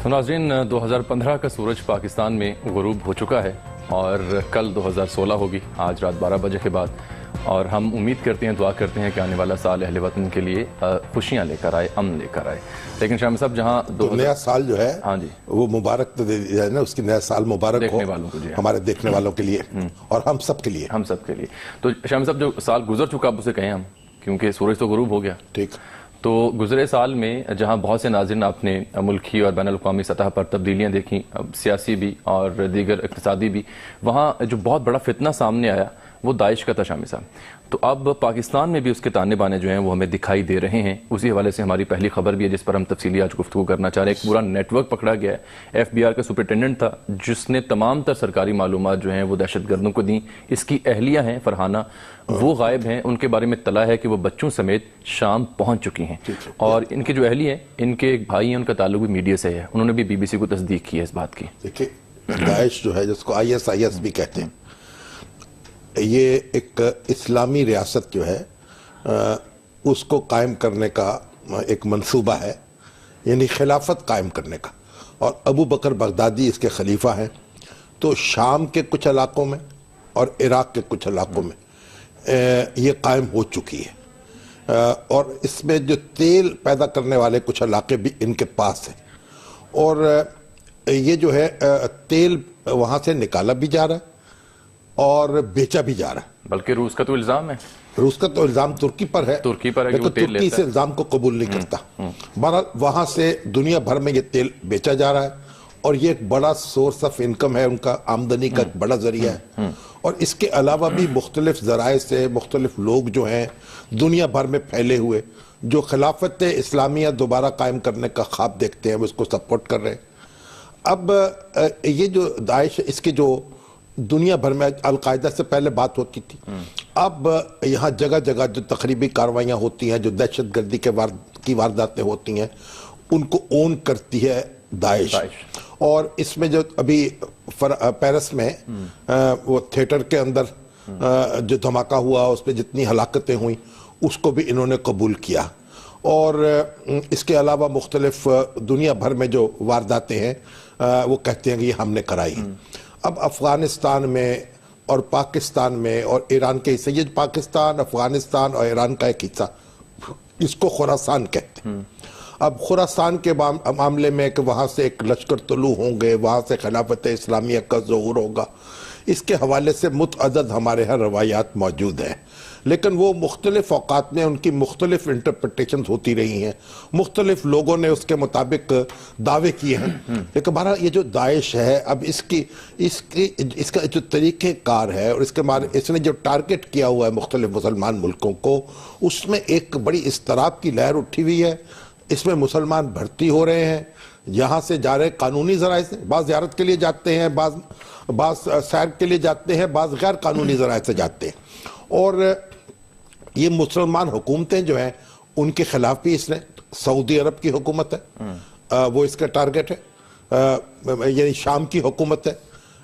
تو ناظرین 2015 کا سورج پاکستان میں غروب ہو چکا ہے اور کل 2016 ہوگی آج رات 12 بجے کے بعد، اور ہم امید کرتے ہیں، دعا کرتے ہیں کہ آنے والا سال اہل وطن کے لیے خوشیاں لے کر آئے، امن لے کر آئے۔ لیکن شامی صاحب جہاں نیا سال جو ہے ہاں جی وہ مبارک تو ہے نا، اس کی نیا سال مبارک ہو دیکھنے والوں کو، جی ہمارے دیکھنے والوں کے لیے اور ہم سب کے لیے، ہم سب کے لیے۔ تو شامی صاحب جو سال گزر چکا اب اسے کہیں ہم، کیونکہ سورج تو غروب ہو گیا، ٹھیک۔ تو گزرے سال میں جہاں بہت سے ناظرین آپ نے ملکی اور بین الاقوامی سطح پر تبدیلیاں دیکھیں، سیاسی بھی اور دیگر اقتصادی بھی، وہاں جو بہت بڑا فتنہ سامنے آیا وہ داعش کا تھا شامی صاحب۔ تو اب پاکستان میں بھی اس کے تانے بانے جو ہیں وہ ہمیں دکھائی دے رہے ہیں۔ اسی حوالے سے ہماری پہلی خبر بھی ہے جس پر ہم تفصیلی آج گفتگو کرنا چاہ رہے ہیں۔ ایک پورا نیٹ ورک پکڑا گیا ہے، ایف بی آر کا سپرنٹینڈنٹ تھا جس نے تمام تر سرکاری معلومات جو ہیں وہ دہشت گردوں کو دیں۔ اس کی اہلیہ ہیں فرحانہ، وہ غائب ہیں، ان کے بارے میں اطلاع ہے کہ وہ بچوں سمیت شام پہنچ چکی ہیں، اور ان کے جو اہلیہ ہیں، ان کے ایک بھائی ہیں، ان کا تعلق بھی میڈیا سے ہے، انہوں نے بھی بی بی سی کو تصدیق کی ہے اس بات کی۔ دیکھیں داعش جو ہے، جس کو IS بھی کہتے ہیں، یہ ایک اسلامی ریاست جو ہے اس کو قائم کرنے کا ایک منصوبہ ہے، یعنی خلافت قائم کرنے کا، اور ابو بکر بغدادی اس کے خلیفہ ہیں۔ تو شام کے کچھ علاقوں میں اور عراق کے کچھ علاقوں میں یہ قائم ہو چکی ہے، اور اس میں جو تیل پیدا کرنے والے کچھ علاقے بھی ان کے پاس ہیں، اور یہ جو ہے تیل وہاں سے نکالا بھی جا رہا ہے اور بیچا بھی جا رہا ہے۔ بلکہ روس کا تو الزام ہے، روس کا تو الزام ترکی پر ہے، ترکی پر ہے کہ وہ تیل ترکی لیتا سے ہے، الزام کو قبول نہیں کرتا۔ بہرحال وہاں سے دنیا بھر میں یہ تیل بیچا جا رہا ہے، اور یہ ایک بڑا سورس آف انکم ہے، ان کا آمدنی کا ایک بڑا ذریعہ ہے۔ اور اس کے علاوہ بھی مختلف ذرائع سے مختلف لوگ جو ہیں دنیا بھر میں پھیلے ہوئے، جو خلافت اسلامیہ دوبارہ قائم کرنے کا خواب دیکھتے ہیں، وہ اس کو سپورٹ کر رہے ہیں۔ اب یہ جو داعش، اس کے جو دنیا بھر میں القاعدہ سے پہلے بات ہوتی تھی، اب یہاں جگہ جگہ جو تخریبی کاروائیاں ہوتی ہیں، جو دہشت گردی کی وارداتیں ہوتی ہیں، ان کو اون کرتی ہے داعش۔ اور اس میں جو ابھی پیرس میں وہ تھیٹر کے اندر جو دھماکہ ہوا، اس پہ جتنی ہلاکتیں ہوئیں، اس کو بھی انہوں نے قبول کیا، اور اس کے علاوہ مختلف دنیا بھر میں جو وارداتیں ہیں وہ کہتے ہیں کہ یہ ہم نے کرائی۔ اب افغانستان میں اور پاکستان میں اور ایران کے حصے، یہ پاکستان، افغانستان اور ایران کا ایک حصہ، اس کو خراسان کہتے ہیں۔ اب خراسان کے معاملے میں کہ وہاں سے ایک لشکر طلوع ہوں گے، وہاں سے خلافت اسلامیہ کا ظہور ہوگا، اس کے حوالے سے متعدد ہمارے ہاں روایات موجود ہیں، لیکن وہ مختلف اوقات میں ان کی مختلف انٹرپریٹیشنز ہوتی رہی ہیں، مختلف لوگوں نے اس کے مطابق دعوے کیے ہیں۔ لیکن بہرحال یہ جو داعش ہے، اب اس کا جو طریقہ کار ہے، اور اس نے جو ٹارگٹ کیا ہوا ہے مختلف مسلمان ملکوں کو، اس میں ایک بڑی اضطراب کی لہر اٹھی ہوئی ہے۔ اس میں مسلمان بھرتی ہو رہے ہیں، یہاں سے جا رہے قانونی ذرائع سے، بعض زیارت کے لیے جاتے ہیں، بعض سیر کے لیے جاتے ہیں، بعض غیر قانونی ذرائع سے جاتے ہیں، اور یہ مسلمان حکومتیں جو ہیں ان کے خلاف بھی اس نے، سعودی عرب کی حکومت ہے، وہ اس کا ٹارگٹ ہے، یعنی شام کی حکومت ہے،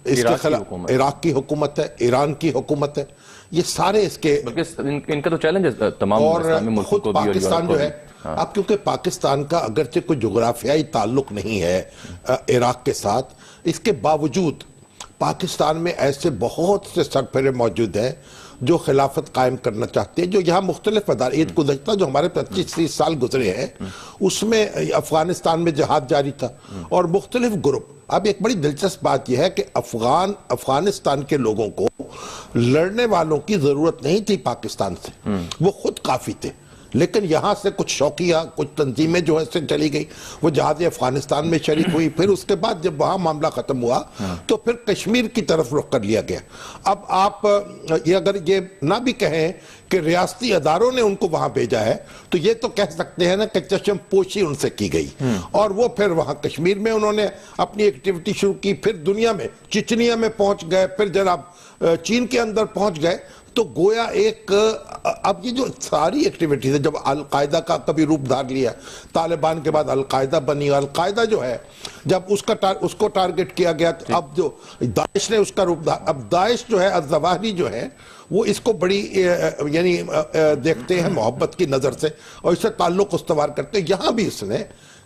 اس کے خلاف عراق کی حکومت ہے، ایران کی حکومت ہے، یہ سارے اس کے، بلکہ ان کا تو چیلنج ہے تمام اسلامی ملکوں کو بھی، اور پاکستان جو ہے اب، کیونکہ پاکستان کا اگرچہ کوئی جغرافیائی تعلق نہیں ہے عراق کے ساتھ، اس کے باوجود پاکستان میں ایسے بہت سے سرپھرے موجود ہیں جو خلافت قائم کرنا چاہتے ہیں، جو یہاں مختلف مدارس گزشتہ جو ہمارے 25-30 سال گزرے ہیں، اس میں افغانستان میں جہاد جاری تھا، اور مختلف گروپ۔ اب ایک بڑی دلچسپ بات یہ ہے کہ افغانستان کے لوگوں کو لڑنے والوں کی ضرورت نہیں تھی پاکستان سے، وہ خود کافی تھے، لیکن یہاں سے کچھ شوقیہ، کچھ تنظیمیں جو ہے سے چلی گئی، وہ جہاد افغانستان میں شریک ہوئی، پھر اس کے بعد جب وہاں معاملہ ختم ہوا تو پھر کشمیر کی طرف رخ کر لیا گیا۔ اب آپ یہ اگر یہ نہ بھی کہیں کہ ریاستی اداروں نے ان کو وہاں بھیجا ہے، تو یہ تو کہہ سکتے ہیں نا کہ چشم پوشی ان سے کی گئی، اور وہ پھر وہاں کشمیر میں انہوں نے اپنی ایکٹیویٹی شروع کی، پھر دنیا میں چچنیا میں پہنچ گئے، پھر جناب چین کے اندر پہنچ گئے۔ تو گویا ایک اب یہ جو ساری ایکٹیویٹیز ہے، جب القاعدہ کا کبھی روپ دھار لیا، طالبان کے بعد القاعدہ بنی، القاعدہ جو ہے جب اس کو ٹارگٹ کیا گیا، تو اب جو داعش نے اس کا روپ دھار، اب داعش جو ہے الظواہری جو ہے وہ اس کو بڑی یعنی دیکھتے ہیں محبت کی نظر سے، اور اس سے تعلق استوار کرتے ہیں۔ یہاں بھی اس نے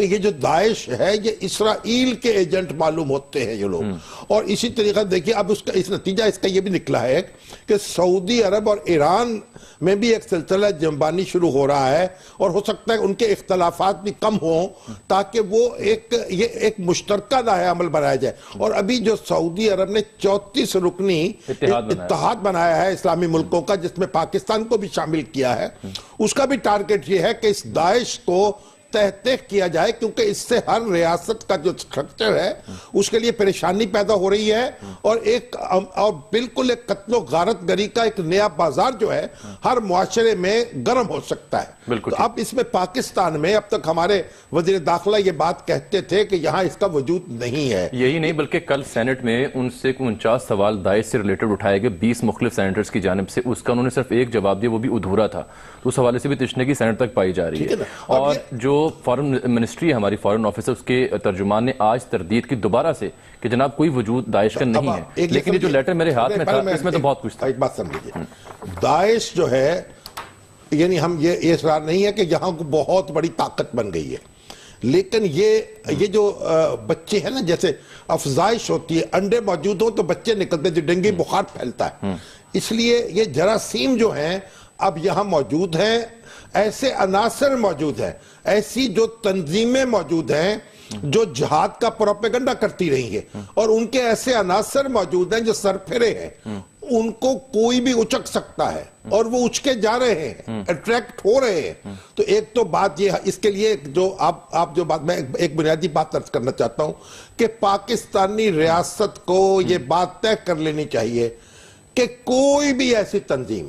کہ یہ جو داعش ہے یہ اسرائیل کے ایجنٹ معلوم ہوتے ہیں یہ لوگ. اور اسی طریقہ دیکھیے اب اس نتیجہ اس کا یہ بھی نکلا ہے کہ سعودی عرب اور ایران میں بھی ایک سلسلہ جنبانی شروع ہو رہا ہے, اور ہو سکتا ہے ان کے اختلافات بھی کم ہوں تاکہ وہ یہ ایک مشترکہ راہ عمل بنایا جائے. اور ابھی جو سعودی عرب نے 34 رکنی اتحاد بنایا ہے اسلامی ملکوں کا, جس میں پاکستان کو بھی شامل کیا ہے, اس کا بھی ٹارگٹ یہ ہے کہ اس داعش کو تحقیق کیا جائے, کیونکہ اس سے ہر ریاست کا جو سٹرکچر ہے اس کے لیے پریشانی پیدا ہو رہی ہے, اور بالکل ایک قتل و غارت گری کا ایک نیا بازار جو ہے ہر معاشرے میں گرم ہو سکتا ہے. تو اب اس میں پاکستان میں اب تک ہمارے وزیر داخلہ یہ بات کہتے تھے کہ یہاں اس کا وجود نہیں ہے. یہی نہیں بلکہ کل سینٹ میں ان سے 49 سوال داعش سے ریلیٹڈ اٹھائے گئے 20 مختلف سینیٹرز کی جانب سے, اس کا انہوں نے صرف ایک جواب دیا, وہ بھی ادھورا تھا. تو اس حوالے سے بھی تشنگی سینٹ تک پائی جا رہی ہے. اور جو فارن منسٹری ہے ہماری فارن آفیسر, اس کے ترجمان نے آج تردید کی دوبارہ سے کہ جناب کوئی وجود داعش کا نہیں ہے, لیکن یہ جو لیٹر میرے ہاتھ میں تھا اس میں تو بہت کچھ تھا. ایک بات سمجھیے, داعش جو ہے یعنی ہم یہ اصرار نہیں ہے کہ یہاں کو بہت بڑی طاقت بن گئی ہے, لیکن یہ جو بچے ہیں نا, جیسے افزائش ہوتی ہے, انڈے موجود ہوں تو بچے نکلتے ہیں, جو ڈینگی بخار پھیلتا ہے, اس لیے یہ جراثیم جو ہیں اب یہاں موجود ہیں, ایسے عناصر موجود ہیں, ایسی جو تنظیمیں موجود ہیں جو جہاد کا پروپیگنڈا کرتی رہی ہیں, اور ان کے ایسے عناصر موجود ہیں جو سرپھرے ہیں, ان کو کوئی بھی اچک سکتا ہے, اور وہ اچکے جا رہے ہیں, اٹریکٹ ہو رہے ہیں. تو ایک تو بات یہ, اس کے لیے جو آپ جو بات, میں ایک بنیادی بات عرض کرنا چاہتا ہوں کہ پاکستانی ریاست کو یہ بات طے کر لینی چاہیے کہ کوئی بھی ایسی تنظیم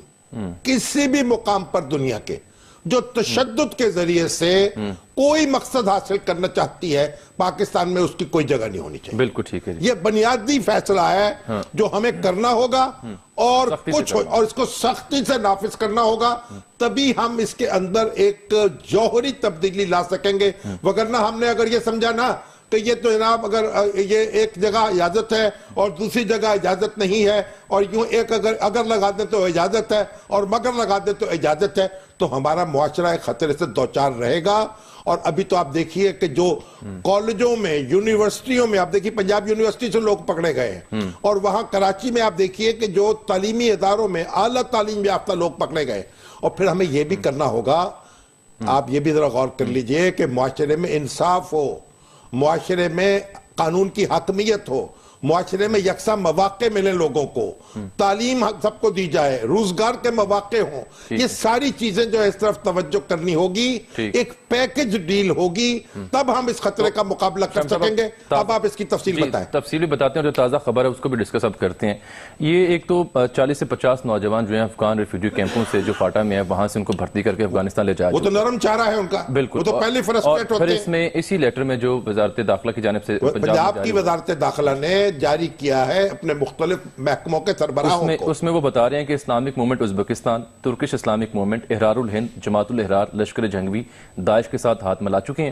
کسی بھی مقام پر دنیا کے جو تشدد کے ذریعے سے کوئی مقصد حاصل کرنا چاہتی ہے, پاکستان میں اس کی کوئی جگہ نہیں ہونی چاہیے. بالکل ٹھیک ہے. یہ بنیادی فیصلہ ہے جو ہمیں کرنا ہوگا, اور اس کو سختی سے نافذ کرنا ہوگا, تبھی ہم اس کے اندر ایک جوہری تبدیلی لا سکیں گے. وگرنہ ہم نے اگر یہ سمجھا نا کہ یہ تو جناب اگر یہ ایک جگہ اجازت ہے اور دوسری جگہ اجازت نہیں ہے, اور یوں ایک اگر لگا دیں تو اجازت ہے اور مگر لگا دیں تو اجازت ہے, تو ہمارا معاشرہ ایک خطرے سے دوچار رہے گا. اور ابھی تو آپ دیکھیے کہ جو کالجوں میں, یونیورسٹیوں میں, آپ دیکھیے پنجاب یونیورسٹی سے لوگ پکڑے گئے ہیں, اور وہاں کراچی میں آپ دیکھیے کہ جو تعلیمی اداروں میں اعلیٰ تعلیم یافتہ لوگ پکڑے گئے. اور پھر ہمیں یہ بھی کرنا ہوگا, آپ یہ بھی ذرا غور کر لیجئے کہ معاشرے میں انصاف ہو, معاشرے میں قانون کی حاکمیت ہو, معاشرے میں یکساں مواقع ملیں لوگوں کو, تعلیم سب کو دی جائے, روزگار کے مواقع ہوں. یہ ساری چیزیں جو اس طرف توجہ کرنی ہوگی, ایک پیکج ڈیل ہوگی, تب ہم اس خطرے کا مقابلہ کر سکیں گے. اب آپ اس کی تفصیل بتائیں. تفصیل بھی بتاتے ہیں, جو تازہ خبر ہے اس کو بھی ڈسکس اب کرتے ہیں. یہ ایک تو 40 سے 50 نوجوان جو ہیں افغان ریفیوجی کیمپوں سے جو فاٹا میں ہیں, وہاں سے ان کو بھرتی کر کے افغانستان لے جایا. وہ تو نرم چارہ ہے ان کا, بالکل, وہ تو پہلے فرسٹریٹ ہوتے ہیں. پھر اس میں اسی لیٹر میں جو وزارت داخلہ کی جانب سے پنجاب کی وزارت داخلہ نے جاری کیا ہے اپنے مختلف محکموں کے سربراہوں کو, اس میں وہ بتا رہے ہیں کہ Islamic movement Uzbekistan, Turkish Islamic movement, Ahrar al-Hind, Jamaat الاحرار, لشکر جنگوی داعش کے ساتھ ہاتھ ملا چکے ہیں.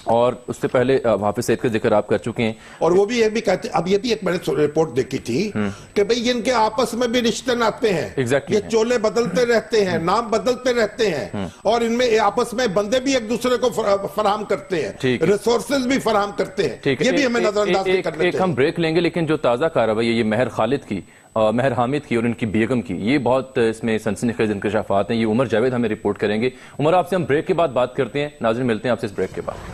اور اس سے پہلے حافظ سعید کا ذکر آپ کر چکے ہیں. اور وہ بھی یہ بھی کہتے ہیں, اب یہ بھی ایک میں نے رپورٹ دیکھی تھی کہ بھئی ان کے آپس میں بھی رشتے ناتے ہیں, یہ چولے بدلتے رہتے ہیں, نام بدلتے رہتے ہیں, اور ان میں آپس میں بندے بھی ایک دوسرے کو فراہم کرتے ہیں, ریسورسز بھی فراہم کرتے ہیں. یہ بھی ہمیں نظر انداز نہیں کرنا چاہیے. ہم بریک لیں گے, لیکن جو تازہ کارروائی ہے یہ مہر خالد کی, مہر حامد کی اور ان کی بیگم کی, یہ بہت اس میں سنسنی خیز انکشافات ہیں. یہ عمر جاوید ہمیں رپورٹ کریں گے. عمر, آپ سے ہم بریک کے بعد بات کرتے ہیں. ناظرین ملتے ہیں آپ سے اس بریک کے بعد.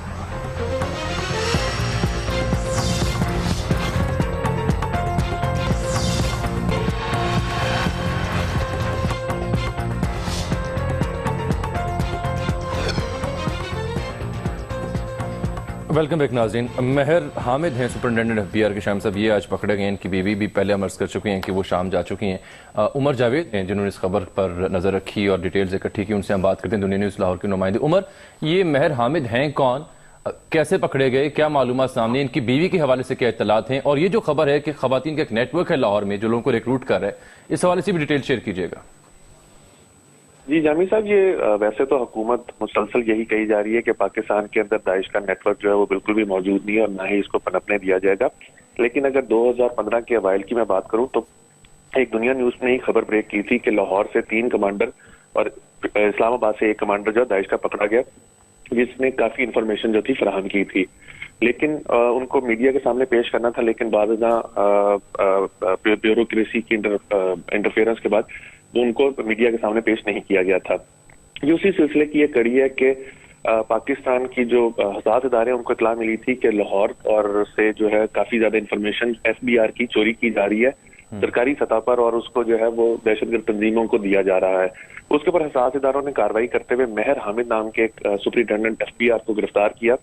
ویلکم بیک ناظرین. مہر حامد ہیں سپرنٹینڈنٹ ایف بی آر کے. شام صاحب یہ آج پکڑے گئے, ان کی بیوی بھی پہلے ہم عرض کر چکے ہیں کہ وہ شام جا چکی ہیں. عمر جاوید ہیں جنہوں نے اس خبر پر نظر رکھی اور ڈیٹیلز اکٹھی کی, ان سے ہم بات کرتے ہیں. دنیا نیوز لاہور کے نمائندے. عمر, یہ مہر حامد ہیں کون, کیسے پکڑے گئے, کیا معلومات سامنے, ان کی بیوی کے حوالے سے کیا اطلاعات ہیں, اور یہ جو خبر ہے کہ خواتین کا ایک نیٹ ورک ہے لاہور میں جو لوگوں کو ریکروٹ کر رہا ہے, اس حوالے سے بھی ڈیٹیل شیئر کیجیے گا. جی جامی صاحب, یہ ویسے تو حکومت مسلسل یہی کہی جا رہی ہے کہ پاکستان کے اندر داعش کا نیٹ ورک جو ہے وہ بالکل بھی موجود نہیں ہے, اور نہ ہی اس کو پنپنے دیا جائے گا. لیکن اگر 2015 کے اوائل کی میں بات کروں تو ایک دنیا نیوز نے ہی خبر بریک کی تھی کہ لاہور سے 3 کمانڈر اور اسلام آباد سے 1 کمانڈر جو داعش کا پکڑا گیا. جس نے کافی انفارمیشن جو تھی فراہم کی تھی، لیکن ان کو میڈیا کے سامنے پیش کرنا تھا، لیکن بعد بیوروکریسی کی انٹرفیئرنس کے بعد وہ ان کو میڈیا کے سامنے پیش نہیں کیا گیا تھا۔ یہ اسی سلسلے کی یہ کڑی ہے کہ پاکستان کی جو حساس ادارے ان کو اطلاع ملی تھی کہ لاہور اور سے جو ہے کافی زیادہ انفارمیشن FBI کی چوری کی جا رہی ہے سرکاری سطح پر، اور اس کو جو ہے وہ دہشت گرد تنظیموں کو دیا جا رہا ہے۔ اس کے اوپر حساس اداروں نے کارروائی کرتے ہوئے مہر حامد نام کے ایک سپرنٹینڈنٹ FBR کو گرفتار کیا۔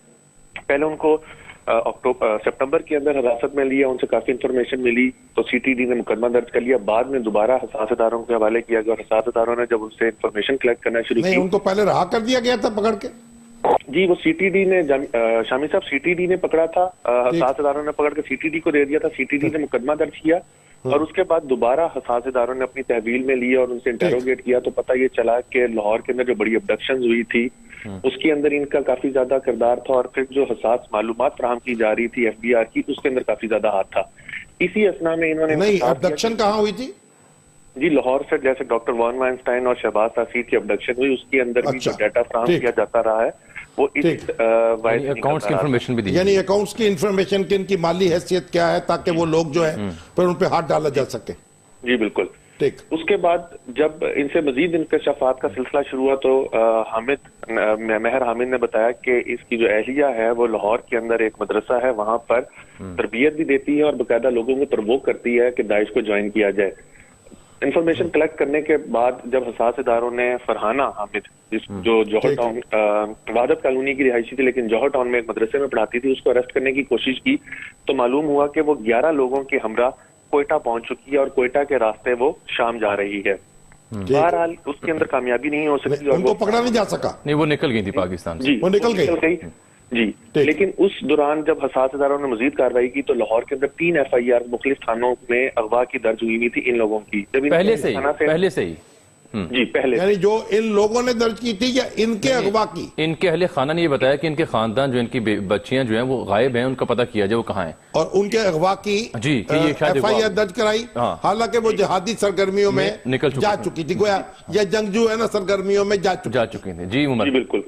پہلے ان کو سپٹمبر کے اندر حراست میں لیا، ان سے کافی انفارمیشن ملی تو CTD نے مقدمہ درج کر لیا، بعد میں دوبارہ حساس اداروں کے حوالے کیا گیا، اور حساس اداروں نے جب ان سے انفارمیشن کلیکٹ کرنا شروع کی، نہیں ان کو پہلے رہا کر دیا گیا تھا پکڑ کے؟ جی وہ CTD نے شامی صاحب CTD نے پکڑا تھا، حساس اداروں نے پکڑ کے CTD کو دے دیا تھا، CTD نے مقدمہ درج کیا، اور اس کے بعد دوبارہ حساس اداروں نے اپنی تحویل میں لیا اور ان سے انٹروگیٹ کیا، تو پتہ یہ چلا کہ لاہور کے اندر جو بڑی ابڈکشنز ہوئی تھی اس کے اندر ان کا کافی زیادہ کردار تھا، اور پھر جو حساس معلومات فراہم کی جا رہی تھی FBR کی، اس کے اندر کافی زیادہ ہاتھ تھا۔ اسی اسنا میں انہوں نے نہیں ابڈکشن کہاں ہوئی تھی؟ جی لاہور سے جیسے ڈاکٹر وان وائنسٹائن اور شہباز تاثیر کی ابڈکشن ہوئی، اس کے اندر بھی جو ڈیٹا فراہم کیا جاتا رہا ہے وہ اس اکاؤنٹس کی انفارمیشن بھی دی، یعنی اکاؤنٹس کی انفارمیشن کی ان کی مالی حیثیت کیا ہے تاکہ وہ لوگ جو ہے پھر ان پہ ہاتھ ڈالا جا سکے۔ جی بالکل۔ ٹھیک۔ اس کے بعد جب ان سے مزید انکشافات کا سلسلہ شروع ہوا تو مہر حامد نے بتایا کہ اس کی جو اہلیہ ہے وہ لاہور کے اندر ایک مدرسہ ہے، وہاں پر تربیت بھی دیتی ہے اور باقاعدہ لوگوں کو پرووک کرتی ہے کہ داعش کو جوائن کیا جائے۔ انفارمیشن کلیکٹ کرنے کے بعد جب حساس اداروں نے فرحانہ حامد جو جوہر ٹاؤن وحدت کالونی کی رہائشی تھی لیکن جوہر ٹاؤن میں ایک مدرسے میں پڑھاتی تھی، اس کو اریسٹ کرنے کی کوشش کی تو معلوم ہوا کہ وہ 11 لوگوں کے ہمراہ کوئٹہ پہنچ چکی ہے اور کوئٹہ کے راستے وہ شام جا رہی ہے۔ بہرحال اس کے اندر کامیابی نہیں ہو سکی، ان کو پکڑا نہیں جا سکا، نہیں وہ نکل گئی تھی پاکستان سے، جی وہ نکل گئی جی۔ لیکن اس دوران جب حساس اداروں نے مزید کارروائی کی تو لاہور کے اندر 3 FIR مختلف تھانوں میں اغوا کی درج ہوئی تھی ان لوگوں کی، جب پہلے سے ہی جی پہلے، یعنی جو ان لوگوں نے درج کی تھی یا ان کے اغوا کی؟ ان کے اہل خانہ نے یہ بتایا کہ ان کے خاندان جو ان کی بچیاں جو ہیں وہ غائب ہیں، ان کا پتہ کیا جائے وہ کہاں ہیں، اور ان کے اغوا کی جی FIR درج کرائی، حالانکہ وہ جہادی سرگرمیوں میں جا چکی تھی، گویا یا جنگجو ہے نا سرگرمیوں میں جا چکی تھی۔ جی عمر، جی بالکل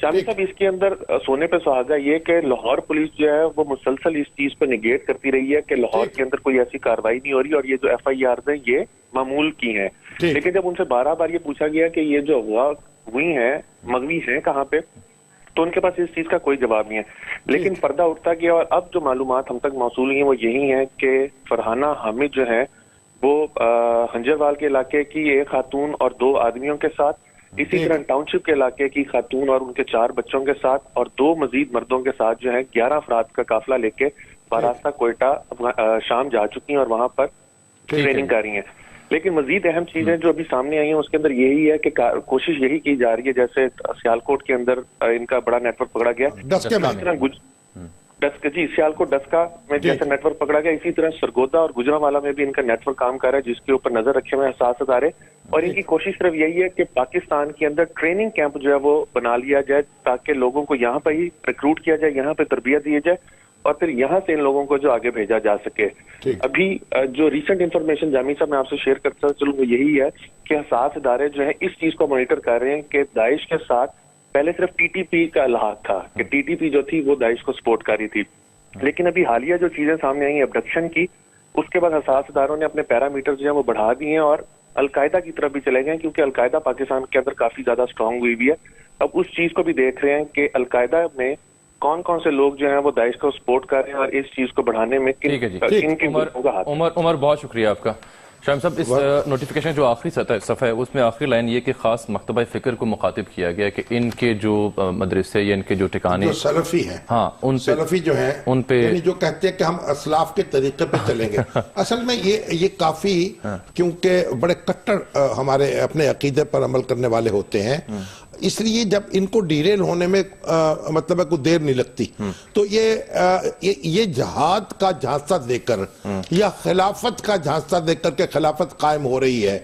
شامی صاحب، اس کے اندر سونے پہ سہاگا یہ کہ لاہور پولیس جو ہے وہ مسلسل اس چیز پہ نگیٹ کرتی رہی ہے کہ لاہور کے اندر کوئی ایسی کارروائی نہیں ہو رہی اور یہ جو FIRs ہیں یہ معمول کی ہیں، لیکن جب ان سے 12 بار یہ پوچھا گیا کہ یہ جو اغوا ہوئی ہیں مغوی ہیں کہاں پہ، تو ان کے پاس اس چیز کا کوئی جواب نہیں ہے، لیکن پردہ اٹھتا گیا اور اب جو معلومات ہم تک موصول ہیں وہ یہی ہیں کہ فرحانہ حامد جو ہیں وہ ہنجروال کے علاقے کی ایک خاتون اور 2 آدمیوں کے ساتھ، اسی طرح ٹاؤن شپ کے علاقے کی خاتون اور ان کے 4 بچوں کے ساتھ اور 2 مزید مردوں کے ساتھ جو ہے 11 افراد کا قافلہ لے کے باراستہ کوئٹہ شام جا چکی ہیں اور وہاں پر ٹریننگ کر رہی ہیں۔ لیکن مزید اہم چیزیں جو ابھی سامنے آئی ہیں اس کے اندر یہی ہے کہ کوشش یہی کی جا رہی ہے، جیسے سیالکوٹ کے اندر ان کا بڑا نیٹ ورک پکڑا گیا، جی سیالکوٹ ڈسکا میں جیسے نیٹ ورک پکڑا گیا، اسی طرح سرگودا اور گجرانوالہ میں بھی ان کا نیٹ ورک کام کر رہا ہے جس کے اوپر نظر رکھے ہوئے حساس ادارے، اور ان کی کوشش صرف یہی ہے کہ پاکستان کے اندر ٹریننگ کیمپ جو ہے وہ بنا لیا جائے تاکہ لوگوں کو یہاں پہ ہی ریکروٹ کیا جائے، یہاں پہ تربیت دی جائے اور پھر یہاں سے ان لوگوں کو جو آگے بھیجا جا سکے۔ ابھی جو ریسنٹ انفارمیشن جامی صاحب میں آپ سے شیئر کرتا چلوں وہ یہی ہے کہ حساس ادارے جو ہیں اس چیز کو مانیٹر کر رہے ہیں کہ داعش کے ساتھ پہلے صرف TTP کا الحاق تھا کہ TTP جو تھی وہ داعش کو سپورٹ کر رہی تھی، لیکن ابھی حالیہ جو چیزیں سامنے آئی ہیں ابڈکشن کی، اس کے بعد حساس اداروں نے اپنے پیرامیٹر جو ہیں وہ بڑھا دیے ہیں اور القاعدہ کی طرف بھی چلے گئے کیونکہ القاعدہ پاکستان کے اندر کافی زیادہ اسٹرانگ ہوئی بھی ہے۔ اب اس چیز کو بھی دیکھ رہے ہیں کہ القاعدہ میں کون کون سے لوگ جو ہیں وہ داعش کو سپورٹ کر رہے ہیں اور اس چیز کو بڑھانے میں کن لوگوں کا ہاتھ۔ عمر بہت شکریہ آپ کا۔ شاہم صاحب اس نوٹیفیکیشن جو آخری صفحہ ہے اس میں آخری لائن یہ کہ خاص مکتبہ فکر کو مخاطب کیا گیا کہ ان کے جو مدرسے یا ان کے جو ٹھکانے جو سلفی ہیں، ہاں ان سلفی جو ہیں ان پہ یعنی جو کہتے ہیں کہ ہم اسلاف کے طریقے پہ چلیں گے، اصل میں یہ کافی کیونکہ بڑے کٹر ہمارے اپنے عقیدے پر عمل کرنے والے ہوتے ہیں، اس لیے جب ان کو ڈیریل ہونے میں مطلب ہے کوئی دیر نہیں لگتی، تو یہ جہاد کا جھانسا دے کر یا خلافت کا جھانسا دے کر کے خلافت قائم ہو رہی ہے،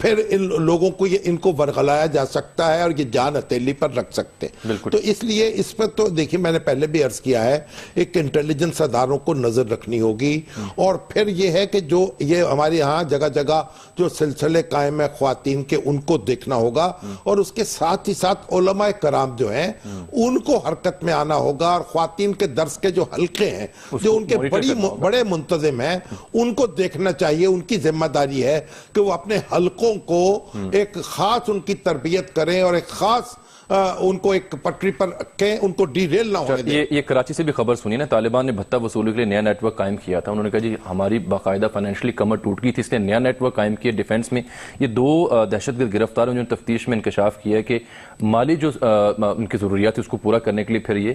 پھر ان لوگوں کو ان کو ورغلایا جا سکتا ہے اور یہ جان ہتھیلی پر رکھ سکتے ہیں. تو اس لیے اس پر تو دیکھیں میں نے پہلے بھی عرض کیا ہے ایک انٹیلیجنس اداروں کو نظر رکھنی ہوگی. اور پھر یہ ہے کہ جو یہ ہمارے یہاں جگہ جگہ جو سلسلے قائم ہے خواتین کے ان کو دیکھنا ہوگا اور اس کے ساتھ ہی ساتھ علماء کرام جو ہیں ان کو حرکت میں آنا ہوگا اور خواتین کے درس کے جو حلقے ہیں جو ان کے بڑے منتظم ہیں ان کو دیکھنا چاہیے. ان کی ذمہ داری ہے کہ وہ اپنے حلقوں کو ایک خاص ان کی تربیت کریں اور ایک خاص ان کو ایک پٹری پر رکھیں, ان کو ڈی ریل نہ ہونے دیں. یہ کراچی سے بھی خبر سنی نا, طالبان نے بھتہ وصولی کے لیے نیا نیٹ ورک قائم کیا تھا. انہوں نے کہا جی ہماری باقاعدہ فائنینشلی کمر ٹوٹ گئی تھی, اس نے نیا نیٹ ورک قائم کیا ڈیفنس میں. یہ 2 دہشت گرد گرفتار ہیں, انہوں نے تفتیش میں انکشاف کیا ہے کہ مالی جو ان کی ضروریات تھی اس کو پورا کرنے کے لیے پھر یہ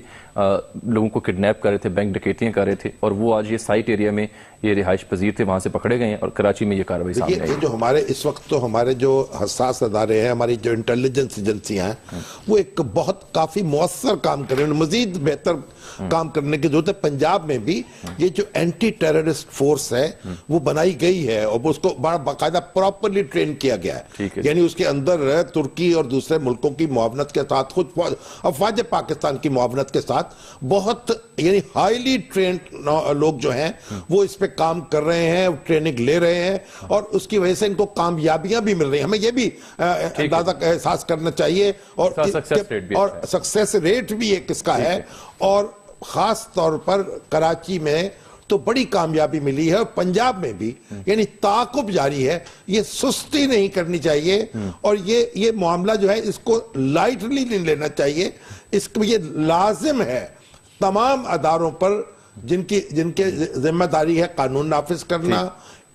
لوگوں کو کڈنیپ کر رہے تھے, بینک ڈکیتیاں کر رہے تھے, اور وہ آج یہ سائٹ ایریا میں یہ رہائش پذیر تھے, وہاں سے پکڑے گئے ہیں اور کراچی میں یہ کارروائی سامنے آئی. یہ جو ہمارے اس وقت تو ہمارے جو حساس ادارے ہیں, ہماری جو انٹیلیجنس ایجنسیاں ہیں, وہ ایک بہت کافی مؤثر کام کر رہے ہیں, مزید بہتر کام کرنے کی ضرورت ہے. پنجاب میں بھی یہ جو اینٹی ٹیررسٹ فورس ہے وہ بنائی گئی ہے اور اس کو باقاعدہ پراپرلی ٹرین کیا گیا ہے. یعنی اس کے اندر ترکی اور دوسرے ملکوں کی معاونت کے ساتھ, خود افواج پاکستان کی معاونت کے ساتھ بہت یعنی ہائیلی ٹرینڈ لوگ جو ہیں وہ اس پہ کام کر رہے ہیں, ٹریننگ لے رہے ہیں اور اس کی وجہ سے ان کو کامیابیاں بھی مل رہی ہیں. ہمیں یہ بھی اندازہ احساس کرنا چاہیے اور سکسیس ریٹ بھی ایک اس کا ہے. اور خاص طور پر کراچی میں تو بڑی کامیابی ملی ہے اور پنجاب میں بھی یعنی تعاقب جاری ہے. یہ سستی نہیں کرنی چاہیے اور یہ معاملہ جو ہے اس کو لائٹلی نہیں لینا چاہیے. اس کو یہ لازم ہے تمام اداروں پر جن کے ذمہ داری ہے قانون نافذ کرنا,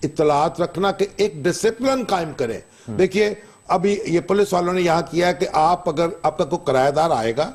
اطلاعات رکھنا, کہ ایک ڈسپلن قائم کریں. دیکھیے ابھی یہ پولیس والوں نے یہاں کیا ہے کہ اگر آپ کا کوئی کرایہ دار آئے گا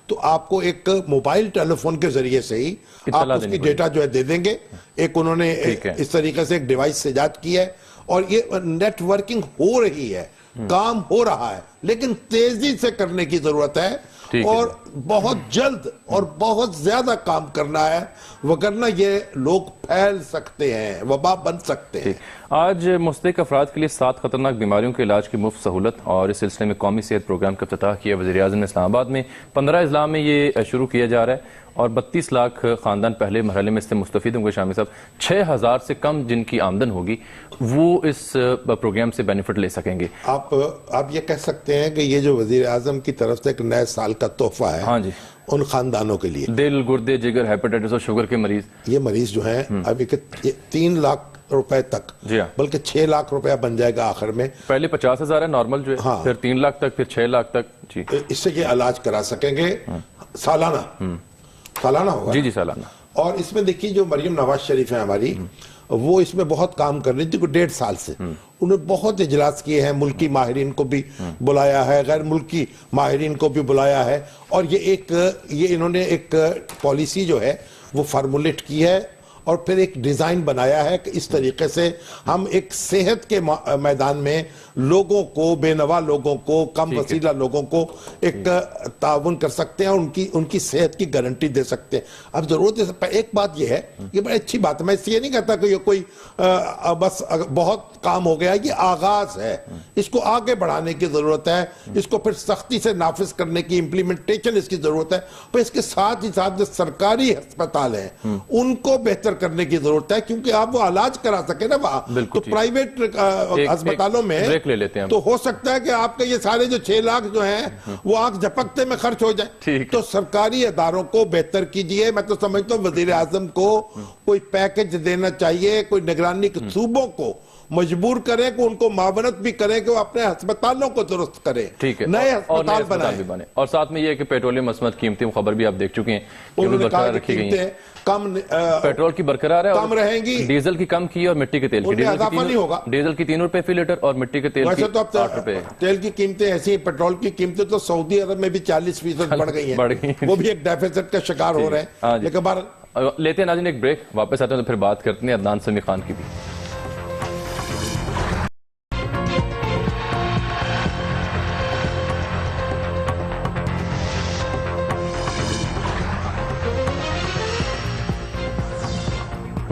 تو آپ کو ایک موبائل ٹیلی فون کے ذریعے سے ہی آپ اس کی ڈیٹا جو ہے دے دیں گے. ایک انہوں نے اس طریقے سے ایک ڈیوائس سے ایجاد کی ہے اور یہ نیٹ ورکنگ ہو رہی ہے, کام ہو رہا ہے, لیکن تیزی سے کرنے کی ضرورت ہے اور بہت جلد اور بہت زیادہ کام کرنا ہے, وگرنہ یہ لوگ پھیل سکتے ہیں, وبا بن سکتے ہیں. آج مستحق افراد کے لیے 7 خطرناک بیماریوں کے علاج کی مفت سہولت اور اس سلسلے میں قومی صحت پروگرام کا افتتاح کیا وزیر اعظم نے اسلام آباد میں. 15 اضلاع میں یہ شروع کیا جا رہا ہے اور 32 لاکھ خاندان پہلے مرحلے میں اس سے مستفید ہوں گے. شامی صاحب, 6000 سے کم جن کی آمدن ہوگی وہ اس پروگرام سے بینیفٹ لے سکیں گے. آپ یہ کہہ سکتے ہیں کہ یہ جو وزیر اعظم کی طرف سے ایک نئے سال کا تحفہ ہے ہاں جی ان خاندانوں کے لیے. دل, گردے, جگر, ہیپیٹائٹس اور شوگر کے مریض, یہ مریض جو ہیں ابھی 3 لاکھ روپے تک, بلکہ 6 لاکھ روپیہ بن جائے گا آخر میں. پہلے 50,000 ہے نارمل جو ہے, پھر 3 لاکھ تک, پھر 6 لاکھ تک. جی اس سے یہ علاج کرا سکیں گے سالانہ ہوگا. جی سالانہ. اور اس میں دیکھیے جو مریم نواز شریف ہیں ہماری, وہ اس میں بہت کام کر رہی تھی 1.5 سال سے. انہوں نے بہت اجلاس کیے ہیں, ملکی ماہرین کو بھی بلایا ہے, غیر ملکی ماہرین کو بھی بلایا ہے, اور یہ انہوں نے ایک پالیسی جو ہے وہ فارمولیٹ کی ہے اور پھر ایک ڈیزائن بنایا ہے کہ اس طریقے سے ہم ایک صحت کے میدان میں لوگوں کو, بے نوا لوگوں کو, کم وسیلہ لوگوں کو ایک تعاون کر سکتے ہیں اور ان کی صحت کی گارنٹی دے سکتے ہیں. اب ضرورت ہے, ایک بات یہ ہے, یہ بڑی اچھی بات ہے, میں اس یہ نہیں کہتا کہ یہ کوئی بس بہت کام ہو گیا, یہ آغاز ہے, اس کو آگے بڑھانے کی ضرورت ہے, اس کو پھر سختی سے نافذ کرنے کی امپلیمنٹیشن اس کی ضرورت ہے. پر اس کے ساتھ ہی ساتھ جو سرکاری ہسپتال ہیں ان کو بہتر کرنے کی ضرورت ہے, کیونکہ آپ وہ علاج کرا سکے نا وہاں. تو پرائیویٹ ہسپتالوں میں لے لیتے ہیں تو ہو سکتا ہے کہ آپ کے یہ سارے جو 6 لاکھ جو ہیں وہ آنکھ جھپکتے میں خرچ ہو جائے. تو سرکاری اداروں کو بہتر کیجئے. میں تو سمجھتا ہوں وزیر اعظم کو کوئی پیکج دینا چاہیے, کوئی نگرانی کے صوبوں کو مجبور کریں کہ ان کو معاونت بھی کریں کہ وہ اپنے ہسپتالوں کو درست کریں, نئے ہسپتال بنائیں. اور ساتھ میں یہ ہے کہ پیٹرولیم عصمت قیمتیں خبر بھی آپ دیکھ چکے ہیں کہ برقرار رکھی گئی ہیں. پیٹرول کی برقرار ہے, کم رہیں گی, ڈیزل کی کم کی اور مٹی کے تیل کی. اضافہ نہیں ہوگا. ڈیزل کی 3 روپے فی لیٹر اور مٹی کے تیل کی 8 روپے. تیل کی قیمتیں ایسی, پیٹرول کی قیمتیں تو سعودی عرب میں بھی 40% بڑھ گئی ہیں, وہ بھی ایک ڈیفیسٹ کا شکار ہو رہے ہیں. لیکن لیتے ہیں ناظرین ایک بریک, واپس آتے ہیں تو پھر بات کرتے ہیں عدنان سمیع خان کی بھی.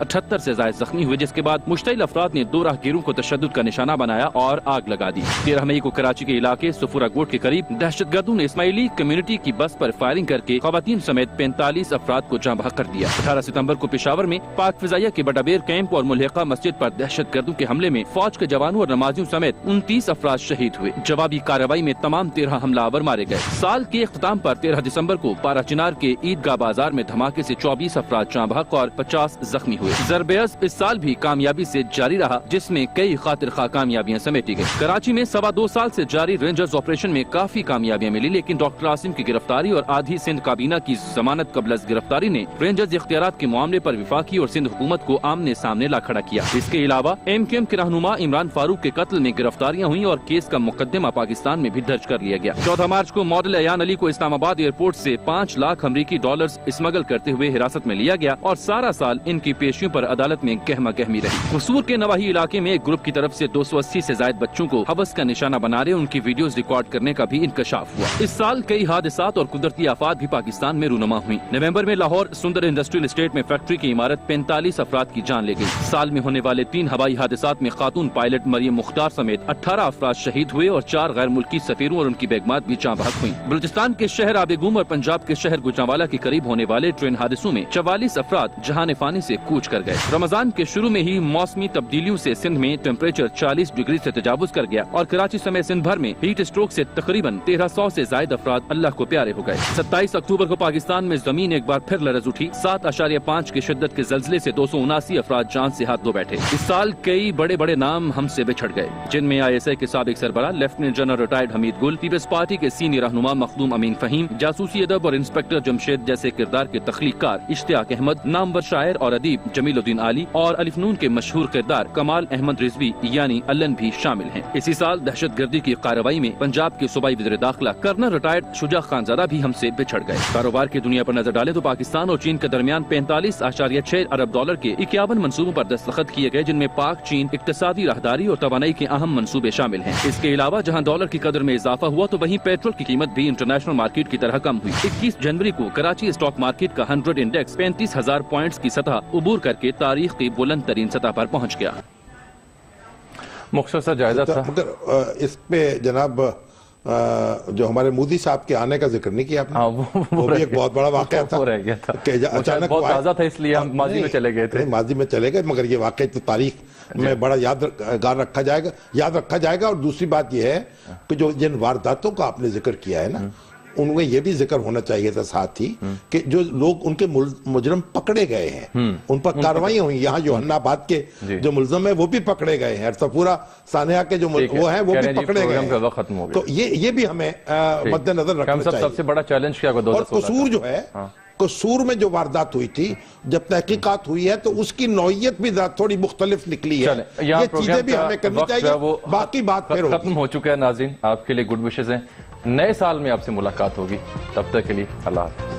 78 سے زائد زخمی ہوئے، جس کے بعد مشتعل افراد نے 2 راہگیروں کو تشدد کا نشانہ بنایا اور آگ لگا دی۔ 13 مئی کو کراچی کے علاقے سفورہ گوٹ کے قریب دہشت گردوں نے اسماعیلی کمیونٹی کی بس پر فائرنگ کر کے خواتین سمیت 45 افراد کو جاں بحق کر دیا۔ 18 ستمبر کو پشاور میں پاک فضائیہ کے بٹابیر کیمپ اور ملحقہ مسجد پر دہشت گردوں کے حملے میں فوج کے جوانوں اور نمازیوں سمیت 29 افراد شہید ہوئے۔ جوابی کارروائی میں تمام 13 حملہ آور مارے گئے۔ سال کے اختتام پر 13 دسمبر کو پارا چنار کے عیدگاہ بازار میں دھماکے سے 24 افراد جاں بحق اور 50 زخمی ہوئے۔ ضرب عضب اس سال بھی کامیابی سے جاری رہا، جس میں کئی خاطر خواہ کامیابیاں سمیٹی گئی۔ کراچی میں 2.25 سال سے جاری رینجرز آپریشن میں کافی کامیابیاں ملی، لیکن ڈاکٹر عاصم کی گرفتاری اور آدھی سندھ کابینہ کی ضمانت قبل از گرفتاری نے رینجرز اختیارات کے معاملے پر وفاقی اور سندھ حکومت کو آمنے سامنے لا کھڑا کیا۔ اس کے علاوہ ایم کیو ایم کے رہنما عمران فاروق کے قتل میں گرفتاریاں ہوئیں اور کیس کا مقدمہ پاکستان میں بھی درج کر لیا گیا۔ 14 مارچ کو ماڈل ایان علی کو اسلام آباد ایئرپورٹ سے 5 لاکھ امریکی ڈالرز اسمگل کرتے ہوئے حراست میں لیا گیا اور سارا سال ان کی پیشیوں پر عدالت میں گہما گہمی رہی۔ قصور کے نواحی علاقے میں ایک گروپ کی طرف سے 280 سے زائد بچوں کو حبس کا نشانہ بنا رہے ان کی ویڈیوز ریکارڈ کرنے کا بھی انکشاف ہوا۔ اس سال کئی حادثات اور قدرتی آفات بھی پاکستان میں رونما ہوئی۔ نومبر میں لاہور سندر انڈسٹریل اسٹیٹ میں فیکٹری کی عمارت 45 افراد کی جان لے گئی۔ سال میں ہونے والے 3 ہوائی حادثات میں خاتون پائلٹ مریم مختار سمیت 18 افراد شہید ہوئے اور 4 غیر ملکی سفیروں اور ان کی بیگمات بھی جاں بحق ہوئیں۔ بلوچستان کے شہر آبگوم اور پنجاب کے شہر گوجرانوالہ کے قریب ہونے والے ٹرین حادثوں میں 44 افراد جہان فانی سے کوچ کر گئے۔ رمضان کے شروع میں ہی موسمی تبدیلیوں سے سندھ میں ٹیمپریچر 40 ڈگری سے تجاوز کر گیا اور کراچی سمیت سندھ بھر میں ہیٹ اسٹروک سے تقریباً 1300 سے زائد افراد اللہ کو پیارے ہو گئے۔ 27 اکتوبر کو پاکستان میں زمین ایک بار پھر لرز اٹھی۔ 7.5 کی شدت کے زلزلے سے 279 افراد جان سے ہاتھ دھو بیٹھے۔ اس سال کئی بڑے بڑے نام ہم سے بچھڑ گئے، جن میں ISI کے سابق سربراہ لیفٹیننٹ جنرل ریٹائرڈ حمید گل، پیپلز پارٹی کے سینئر رہنما مخدوم امین فہیم، جاسوسی ادب اور انسپکٹر جمشید جیسے کردار کے تخلیق کار اشتیاق احمد، نامور شاعر اور ادیب جمیل الدین عالی اور الف نون کے مشہور کردار کمال احمد رضوی یعنی الن بھی شامل ہیں۔ اسی سال دہشت گردی کی کارروائی میں پنجاب کے صوبائی وزیر داخلہ کرنل ریٹائرڈ شجاع خان زادہ بھی ہم سے بچھڑ گئے۔ کاروبار کی دنیا پر نظر ڈالیں تو پاکستان اور چین کے درمیان 45.6 ارب ڈالر کے 51 منصوبوں پر دستخط کیے گئے، جن میں پاک چین اقتصادی راہداری اور توانائی کے اہم منصوبے شامل ہیں۔ اس کے علاوہ جہاں ڈالر کی قدر میں اضافہ ہوا تو وہیں پیٹرول کی قیمت بھی انٹرنیشنل مارکیٹ کی طرح کم ہوئی۔ 21 جنوری کو کراچی اسٹاک مارکیٹ کا 100 انڈیکس 35,000 پوائنٹس کی سطح عبور کر کے تاریخ کی بلند ترین سطح پر پہنچ گیا۔ مختصر جائزہ تھا مگر اس پہ جناب جو ہمارے مودی صاحب کے آنے کا ذکر نہیں کیا آپ نے، وہ بھی ایک بہت بڑا واقعہ تھا، وہ رہ گیا تھا، اچانک بہت تازہ تھا، اس لیے ہم ماضی میں چلے گئے تھے۔ ماضی میں چلے گئے، مگر یہ واقعہ تو تاریخ میں بڑا یاد رکھا جائے گا۔ اور دوسری بات یہ ہے کہ جو جن وارداتوں کا آپ نے ذکر کیا ہے نا، ان میں یہ بھی ذکر ہونا چاہیے تھا ساتھ ہی کہ جو لوگ ان کے مجرم پکڑے گئے ہیں ان پر کارروائیاں ہوئی۔ یہاں جو آباد کے جو ملزم ہیں وہ بھی پکڑے گئے ہیں، سفورہ سانحہ کے جو وہ ہیں وہ بھی پکڑے گئے ہیں۔ تو یہ بھی ہمیں مد نظر رکھنا چاہیے۔ سب سے بڑا چیلنج کیا اور قصور جو ہے، قصور میں جو واردات ہوئی تھی، جب تحقیقات ہوئی ہے تو اس کی نوعیت بھی تھوڑی مختلف نکلی ہے۔ یہ چیزیں بھی ہمیں کرنی چاہیے۔ باقی بات پھر ختم ہو چکا ہے۔ ناظرین، آپ کے لیے گڈ وشز ہیں، نئے سال میں آپ سے ملاقات ہوگی، تب تک کے لیے اللہ حافظ۔